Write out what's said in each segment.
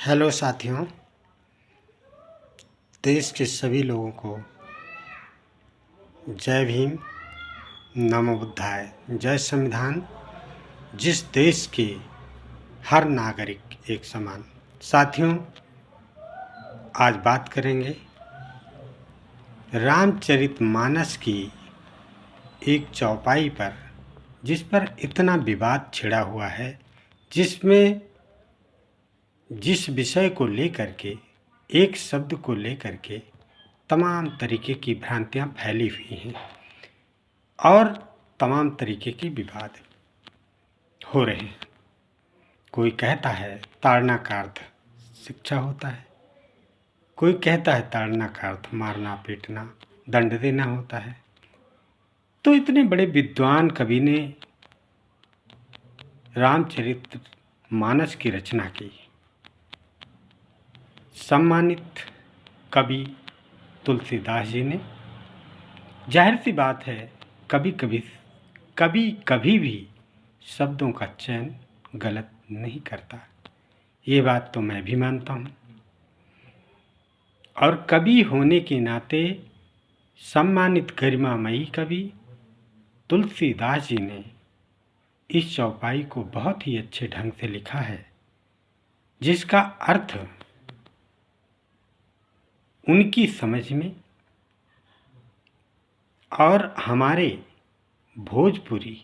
Hello साथियों, देश के सभी लोगों को जय भीम, नमो बुद्धाय। जय संविधान। जिस देश के हर नागरिक एक समान। साथियों, आज बात करेंगे रामचरितमानस की एक चौपाई पर, जिस पर इतना विवाद छिड़ा हुआ है, जिसमें जिस विषय को लेकर के, एक शब्द को लेकर के तमाम तरीके की भ्रांतियां फैली हुई हैं और तमाम तरीके के विवाद हो रहे हैं। कोई कहता है ताड़ना का अर्थ शिक्षा होता है, कोई कहता है ताड़ना का अर्थ मारना पीटना दंड देना होता है। तो इतने बड़े विद्वान कवि ने रामचरितमानस की रचना की। सम्मानित कवि तुलसीदास जी ने। जाहिर सी बात है, कभी कभी भी शब्दों का चयन गलत नहीं करता। ये बात तो मैं भी मानता हूँ। और कवि होने के नाते सम्मानित गरिमामयी कवि तुलसीदास जी ने इस चौपाई को बहुत ही अच्छे ढंग से लिखा है, जिसका अर्थ उनकी समझ में और हमारे भोजपुरी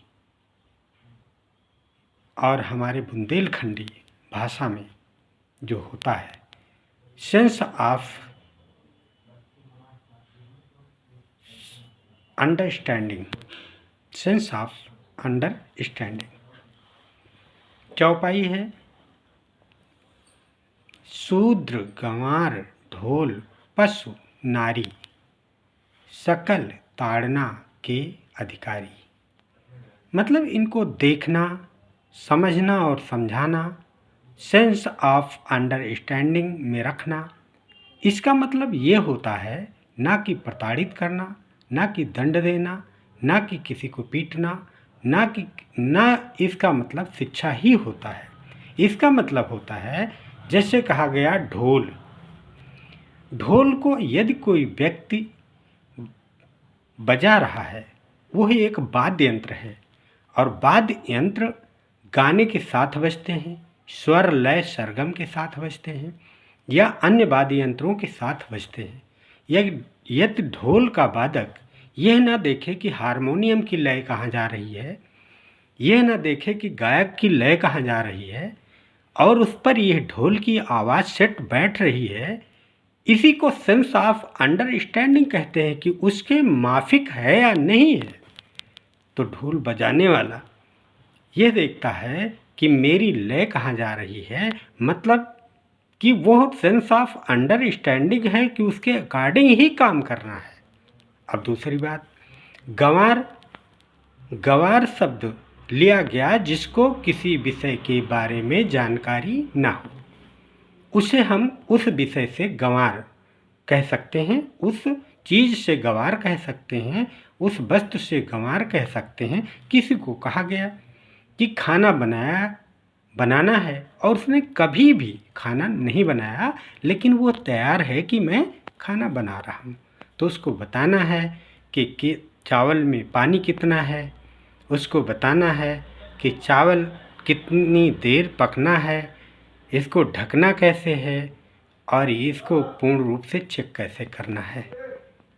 और हमारे बुंदेलखंडी भाषा में जो होता है सेंस ऑफ अंडरस्टैंडिंग, चौपाई है। शूद्र गंवार ढोल पशु नारी सकल ताड़ना के अधिकारी। मतलब इनको देखना, समझना और समझाना, सेंस ऑफ अंडरस्टैंडिंग में रखना। इसका मतलब ये होता है ना कि प्रताड़ित करना, ना कि दंड देना, ना कि किसी को पीटना, ना इसका मतलब शिक्षा ही होता है। इसका मतलब होता है, जैसे कहा गया ढोल को यदि कोई व्यक्ति बजा रहा है, वह एक वाद्य यंत्र है और वाद्य यंत्र गाने के साथ बजते हैं, स्वर लय सरगम के साथ बजते हैं या अन्य वाद्य यंत्रों के साथ बजते हैं। यदि ढोल का वादक यह ना देखे कि हारमोनियम की लय कहाँ जा रही है, यह ना देखे कि गायक की लय कहाँ जा रही है और उस पर यह ढोल की आवाज़ सेट बैठ रही है, इसी को सेंस ऑफ अंडरस्टैंडिंग कहते हैं कि उसके माफिक है या नहीं है। तो ढोल बजाने वाला यह देखता है कि मेरी लय कहाँ जा रही है, मतलब कि वो सेंस ऑफ अंडरस्टैंडिंग है कि उसके अकॉर्डिंग ही काम करना है। अब दूसरी बात, गंवार शब्द लिया गया जिसको किसी विषय के बारे में जानकारी ना हो, उसे हम उस विषय से गंवार कह सकते हैं, उस चीज़ से गंवार कह सकते हैं, उस वस्तु से गंवार कह सकते हैं। किसी को कहा गया कि खाना बनाना है और उसने कभी भी खाना नहीं बनाया, लेकिन वो तैयार है कि मैं खाना बना रहा हूँ, तो उसको बताना है कि चावल में पानी कितना है, उसको बताना है कि चावल कितनी देर पकना है, इसको ढकना कैसे है और इसको पूर्ण रूप से चेक कैसे करना है।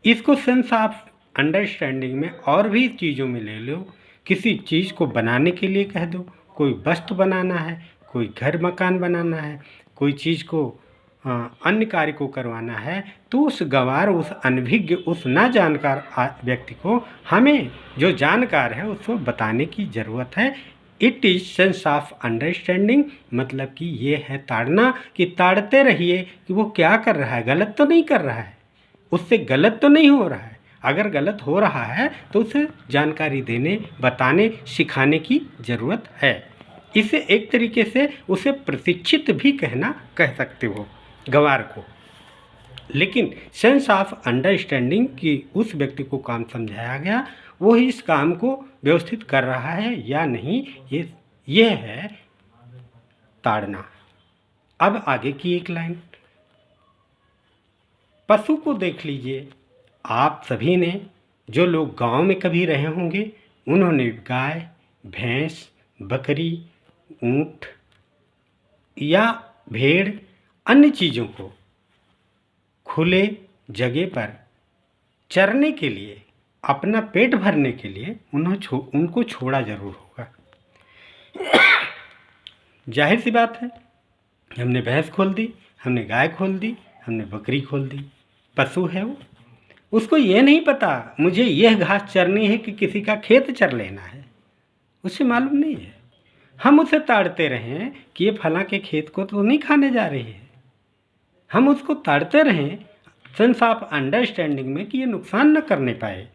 इसको सेंस ऑफ अंडरस्टैंडिंग में और भी चीज़ों में ले लो। किसी चीज़ को बनाने के लिए कह दो, कोई वस्तु बनाना है, कोई घर मकान बनाना है, कोई चीज़ को अन्य कार्य को करवाना है, तो उस गंवार, उस अनभिज्ञ, उस ना जानकार व्यक्ति को हमें जो जानकार है उसको बताने की ज़रूरत है। It is sense of understanding, मतलब कि ये है ताड़ना, कि ताड़ते रहिए कि वो क्या कर रहा है, गलत तो नहीं कर रहा है, उससे गलत तो नहीं हो रहा है। अगर गलत हो रहा है तो उसे जानकारी देने, बताने, सिखाने की ज़रूरत है। इसे एक तरीके से उसे प्रशिक्षित भी कह सकते हो गंवार को। लेकिन सेंस ऑफ अंडरस्टैंडिंग की उस व्यक्ति को काम समझाया गया, वो ही इस काम को व्यवस्थित कर रहा है या नहीं, ये है ताड़ना। अब आगे की एक लाइन, पशु को देख लीजिए। आप सभी ने, जो लोग गांव में कभी रहे होंगे, उन्होंने गाय, भैंस, बकरी, ऊंट या भेड़, अन्य चीज़ों को खुले जगह पर चरने के लिए, अपना पेट भरने के लिए उनको छोड़ा जरूर होगा। जाहिर सी बात है, हमने भैंस खोल दी, हमने गाय खोल दी, हमने बकरी खोल दी, पशु है वो, उसको ये नहीं पता मुझे यह घास चरनी है कि किसी का खेत चर लेना है, उसे मालूम नहीं है। हम उसे ताड़ते रहें कि ये फलां के खेत को तो नहीं खाने जा रही है, हम उसको ताड़ते रहें सेंस ऑफ अंडरस्टैंडिंग में कि ये नुकसान न करने पाए।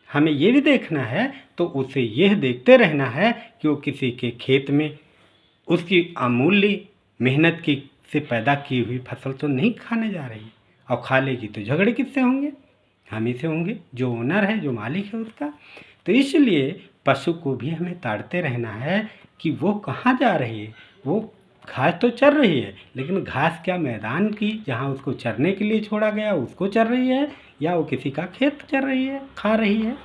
हमें ये भी देखना है तो उसे यह देखते रहना है कि वो किसी के खेत में उसकी अमूल्य मेहनत की से पैदा की हुई फसल तो नहीं खाने जा रही है, और खा लेगी तो झगड़े किससे होंगे? हम ही से होंगे, जो ओनर है, जो मालिक है उसका। तो इसलिए पशु को भी हमें ताड़ते रहना है कि वो कहाँ जा रही है। वो घास तो चर रही है, लेकिन घास क्या मैदान की जहाँ उसको चरने के लिए छोड़ा गया उसको चर रही है, या वो किसी का खेत चर रही है, खा रही है।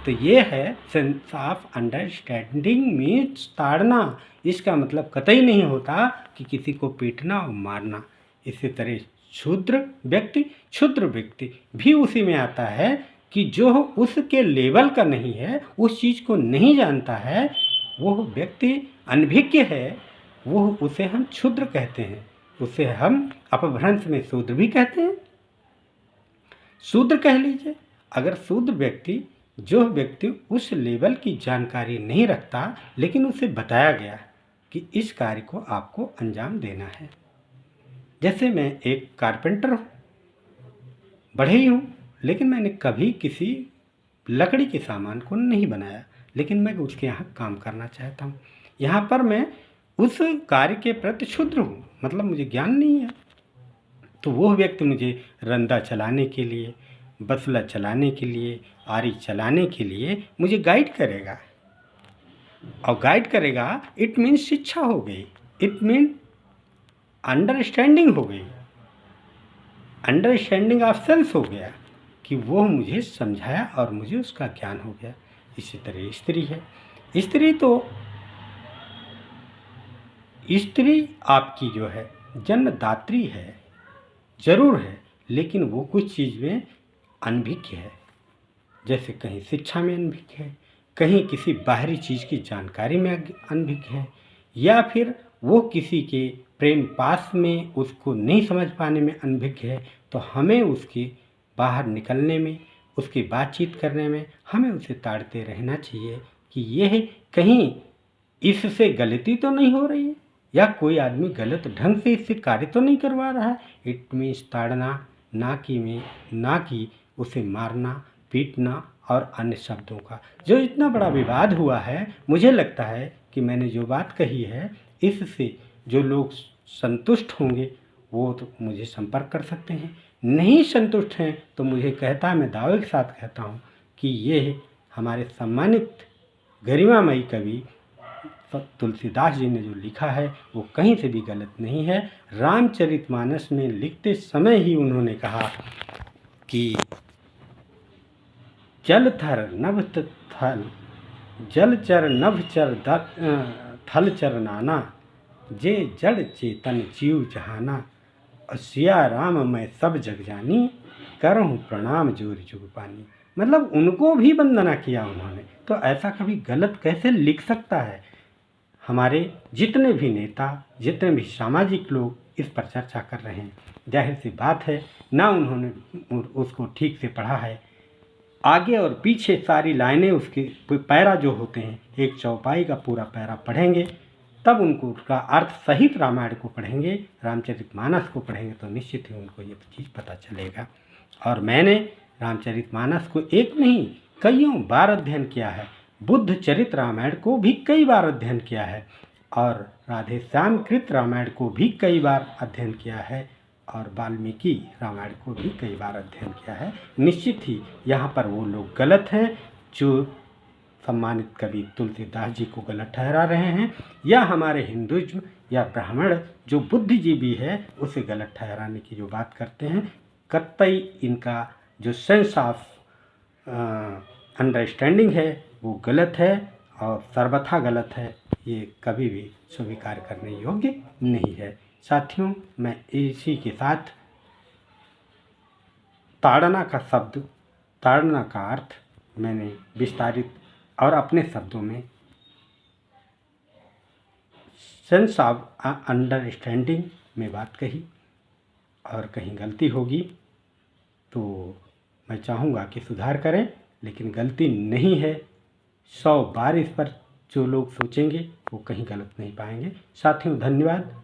तो ये है सेंस ऑफ अंडरस्टैंडिंग मीन्स ताड़ना। इसका मतलब कतई नहीं होता कि किसी को पीटना और मारना। इसी तरह क्षुद्र व्यक्ति भी उसी में आता है कि जो उसके लेवल का नहीं है, उस चीज़ को नहीं जानता है, वो व्यक्ति अनभिज्ञ है, वो उसे हम क्षुद्र कहते हैं। उसे हम अपभ्रंश में शूद्र भी कहते हैं, शूद्र कह लीजिए। अगर शूद्र व्यक्ति, जो व्यक्ति उस लेवल की जानकारी नहीं रखता, लेकिन उसे बताया गया कि इस कार्य को आपको अंजाम देना है। जैसे मैं एक कारपेंटर हूँ, बढ़ई हूँ, लेकिन मैंने कभी किसी लकड़ी के सामान को नहीं बनाया, लेकिन मैं उसके यहाँ काम करना चाहता हूँ। यहाँ पर मैं उस कार्य के प्रति क्षुद्र हूँ, मतलब मुझे ज्ञान नहीं है। तो वो व्यक्ति मुझे रंदा चलाने के लिए, बसला चलाने के लिए, आरी चलाने के लिए मुझे गाइड करेगा, और गाइड करेगा इट मीन्स शिक्षा हो गई, इट मीन अंडरस्टैंडिंग हो गई, अंडरस्टैंडिंग ऑफ सेल्फ हो गया कि वो मुझे समझाया और मुझे उसका ज्ञान हो गया। इसी तरह स्त्री है। स्त्री आपकी जो है जन्मदात्री है, जरूर है, लेकिन वो कुछ चीज़ में अनभिज्ञ है। जैसे कहीं शिक्षा में अनभिज्ञ है, कहीं किसी बाहरी चीज़ की जानकारी में अनभिज्ञ है, या फिर वो किसी के प्रेम पास में उसको नहीं समझ पाने में अनभिज्ञ है। तो हमें उसके बाहर निकलने में, उसकी बातचीत करने में हमें उसे ताड़ते रहना चाहिए कि यह कहीं इससे गलती तो नहीं हो रही है, या कोई आदमी गलत ढंग से इससे कार्य तो नहीं करवा रहा है। इट मीन्स ताड़ना, ना कि उसे मारना, पीटना और अन्य शब्दों का। जो इतना बड़ा विवाद हुआ है, मुझे लगता है कि मैंने जो बात कही है, इससे जो लोग संतुष्ट होंगे वो तो मुझे संपर्क कर सकते हैं, नहीं संतुष्ट हैं तो मुझे कहता है, मैं दावे के साथ कहता हूँ कि ये हमारे सम्मानित गरिमामयी कवि तुलसीदास जी ने जो लिखा है वो कहीं से भी गलत नहीं है। रामचरितमानस में लिखते समय ही उन्होंने कहा कि जलचर नभचर थलचर नाना, जे जड़ चेतन जीव जहाना, सिया राम मैं सब जग जानी, करहूँ प्रणाम जोर जुग पानी। मतलब उनको भी वंदना किया उन्होंने, तो ऐसा कभी गलत कैसे लिख सकता है? हमारे जितने भी नेता, जितने भी सामाजिक लोग इस पर चर्चा कर रहे हैं, जाहिर सी बात है ना उन्होंने उसको ठीक से पढ़ा है। आगे और पीछे सारी लाइनें, उसके पैरा जो होते हैं, एक चौपाई का पूरा पैरा पढ़ेंगे, तब उनको उसका अर्थ सहित रामायण को पढ़ेंगे, रामचरितमानस को पढ़ेंगे, तो निश्चित ही उनको ये चीज़ पता चलेगा। और मैंने रामचरितमानस को एक नहीं कईयों बार अध्ययन किया है, बुद्ध चरित रामायण को भी कई बार अध्ययन किया है, और राधे श्याम कृत रामायण को भी कई बार अध्ययन किया है, और वाल्मीकि रामायण को भी कई बार अध्ययन किया है। निश्चित ही यहाँ पर वो लोग गलत हैं जो सम्मानित कवि तुलसीदास जी को गलत ठहरा रहे हैं, या हमारे हिंदुज्म या ब्राह्मण जो बुद्धिजीवी है उसे गलत ठहराने की जो बात करते हैं, कतई इनका जो सेंस ऑफ अंडरस्टैंडिंग है वो गलत है और सर्वथा गलत है। ये कभी भी स्वीकार करने योग्य नहीं है। साथियों, मैं इसी के साथ ताड़ना का शब्द, ताड़ना का अर्थ मैंने विस्तारित और अपने शब्दों में सेंस ऑफ अंडरस्टैंडिंग में बात कही, और कहीं गलती होगी तो मैं चाहूँगा कि सुधार करें, लेकिन गलती नहीं है। 100 बार इस पर जो लोग सोचेंगे वो कहीं गलत नहीं पाएंगे। साथियों, धन्यवाद।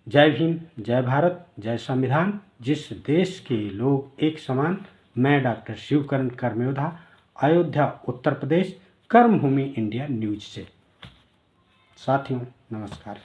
जय भीम, जय भारत, जय संविधान। जिस देश के लोग एक समान। मैं डॉक्टर शिवकरण कर्मयोद्धा, अयोध्या उत्तर प्रदेश, कर्मभूमि इंडिया न्यूज से। साथियों, नमस्कार।